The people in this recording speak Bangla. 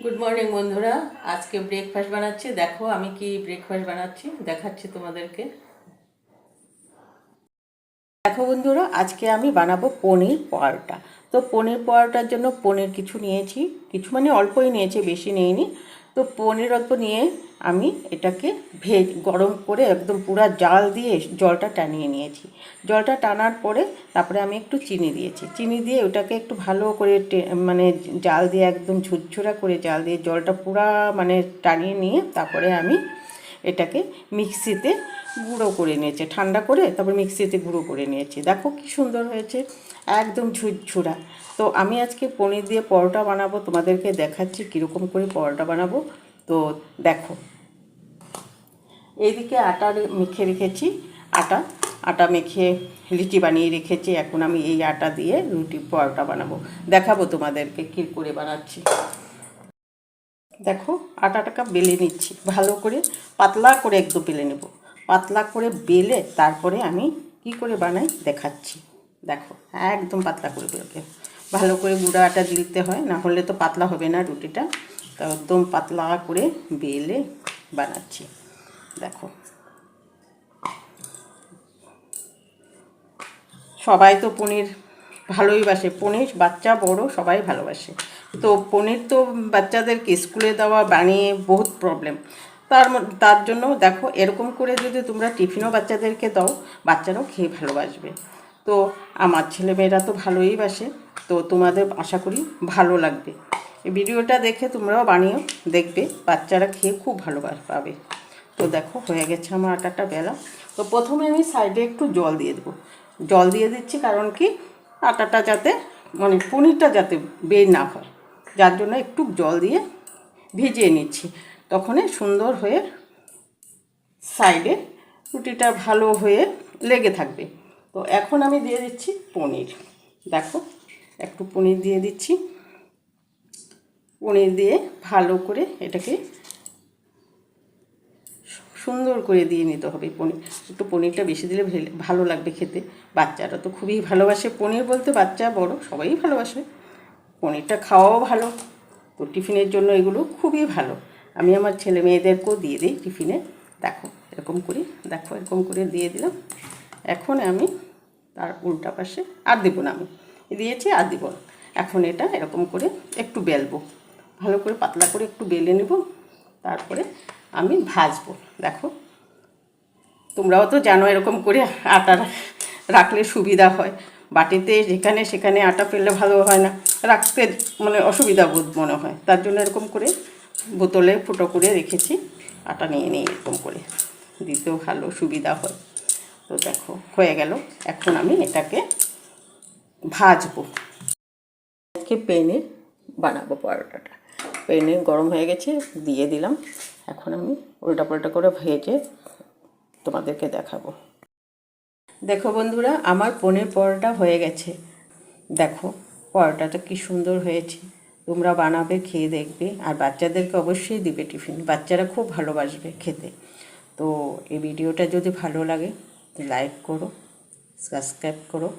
গুড মর্নিং বন্ধুরা। আজকে ব্রেকফাস্ট বানাচ্ছি। দেখো আমি কি ব্রেকফাস্ট বানাচ্ছি, দেখাচ্ছি তোমাদেরকে। দেখো বন্ধুরা, আজকে আমি বানাবো পনির পরোটা। তো পনির পরোটার জন্য পনির কিছু নিয়েছি, কিছু মানে অল্পই নিয়েছি, বেশি নিইনি। তো পনির অল্প নিয়ে আমি এটাকে গরম করে একদম পুরা জাল দিয়ে জলটা টানিয়ে নিয়েছি। জলটা টানার পরে তারপরে আমি একটু চিনি দিয়েছি। চিনি দিয়ে ওটাকে একটু ভালো করে মানে জাল দিয়ে একদম ঝুরঝুরা করে জাল দিয়ে জলটা পুরা মানে টানিয়ে নিয়ে তারপরে আমি এটাকে মিক্সিতে গুঁড়ো করে নিয়েছে, ঠান্ডা করে তারপর মিক্সিতে গুঁড়ো করে নিয়েছি। দেখো কি সুন্দর হয়েছে, একদম ঝুরঝুরা। তো আমি আজকে পনির দিয়ে পরোটা বানাবো, তোমাদেরকে দেখাচ্ছি কীরকম করে পরোটা বানাবো। তো দেখো, এইদিকে আটা মেখে রেখেছি। আটা আটা মেখে লিচি বানিয়ে রেখেছি। এখন আমি এই আটা দিয়ে রুটি পরোটা বানাবো, দেখাবো তোমাদেরকে কী করে বানাচ্ছি। দেখো, আটাটাকে বেলে নিচ্ছি ভালো করে, পাতলা করে একদম বেলে নেব। পাতলা করে বেলে তারপরে আমি কি করে বানাই দেখাচ্ছি। দেখো, একদম পাতলা করে বেলে ভালো করে গুঁড়া আটা দিতে হয়, না হলে তো পাতলা হবে না রুটিটা। তো একদম পাতলা করে বেলে বানাচ্ছি। দেখো, সবাই তো পনির ভালোই বাসে, পনির বাচ্চা বড় সবাই ভালোবাসে। তো পনির তো বাচ্চাদেরকে স্কুলে দেওয়া বানিয়ে বহুত প্রবলেম। তার জন্য দেখো, এরকম করে যদি তোমরা টিফিনও বাচ্চাদেরকে দাও, বাচ্চারাও খেয়ে ভালোবাসবে। তো আমার ছেলেমেয়েরা তো ভালোই বাসে, তো তোমাদের আশা করি ভালো লাগবে। এই ভিডিওটা দেখে তোমরাও বানিয়েও দেখবে, বাচ্চারা খেয়ে খুব পাবে। তো দেখো, হয়ে গেছে আমার আটাটা বেলা। তো প্রথমে আমি সাইডে একটু জল দিয়ে দেবো। জল দিয়ে দিচ্ছি কারণ কি, আটাটা যাতে মানে পনিরটা যাতে বের না হয়, যার জন্য একটু জল দিয়ে ভিজিয়ে নিচ্ছি। তখনই সুন্দর হয়ে সাইডে রুটিটা ভালো হয়ে লেগে থাকবে। তো এখন আমি দিয়ে দিচ্ছি পনির। দেখো, একটু পনির দিয়ে দিচ্ছি। পনির দিয়ে ভালো করে এটাকে সুন্দর করে দিয়ে নিতে হবে। পনির একটু পনিরটা বেশি দিলে ভালো লাগবে খেতে। বাচ্চারা তো খুবই ভালোবাসে পনির, বলতে বাচ্চা বড় সবাই ভালোবাসে। পনিরটা খাওয়াও ভালো, তো টিফিনের জন্য এগুলো খুবই ভালো। আমি আমার ছেলে মেয়েদেরকেও দিয়ে দিই টিফিনে। দেখো এরকম করে, দেখো এরকম করে দিয়ে দিলাম। এখন আমি তার উল্টা পাশে আর দেবো না, আমি দিয়েছি আর দেবো না। এখন এটা এরকম করে একটু বেলবো, ভালো করে পাতলা করে একটু বেলে নেব, তারপরে আমি ভাজবো। দেখো, তোমরাও তো জানো এরকম করে আটা রাখলে সুবিধা হয়। বাটিতে যেখানে সেখানে আটা ফেললে ভালো হয় না, রাখতে মানে অসুবিধা বোধ মনে হয়। তার জন্য এরকম করে বোতলে ফুটো করে রেখেছি। আটা নিয়ে নিয়ে এরকম করে দিতেও ভালো সুবিধা হয়। তো দেখো হয়ে গেল। এখন আমি এটাকে ভাজবো। আজকে পেনে বানাবো পরোটাটা। পেনে গরম হয়ে গেছে, দিয়ে দিলাম। এখন আমি উল্টা পাল্টা করে ভেজে তোমাদেরকে দেখাবো। দেখো বন্ধুরা, আমার পনির পরোটা হয়ে গেছে। দেখো পরোটাটা কি সুন্দর হয়েছে। তোমরা বানাবে, খেয়ে দেখবে, আর বাচ্চাদেরকে অবশ্যই দিবে টিফিন, বাচ্চারা খুব ভালোবাসবে খেতে। তো এই ভিডিওটা যদি ভালো লাগে লাইক করো, সাবস্ক্রাইব করো।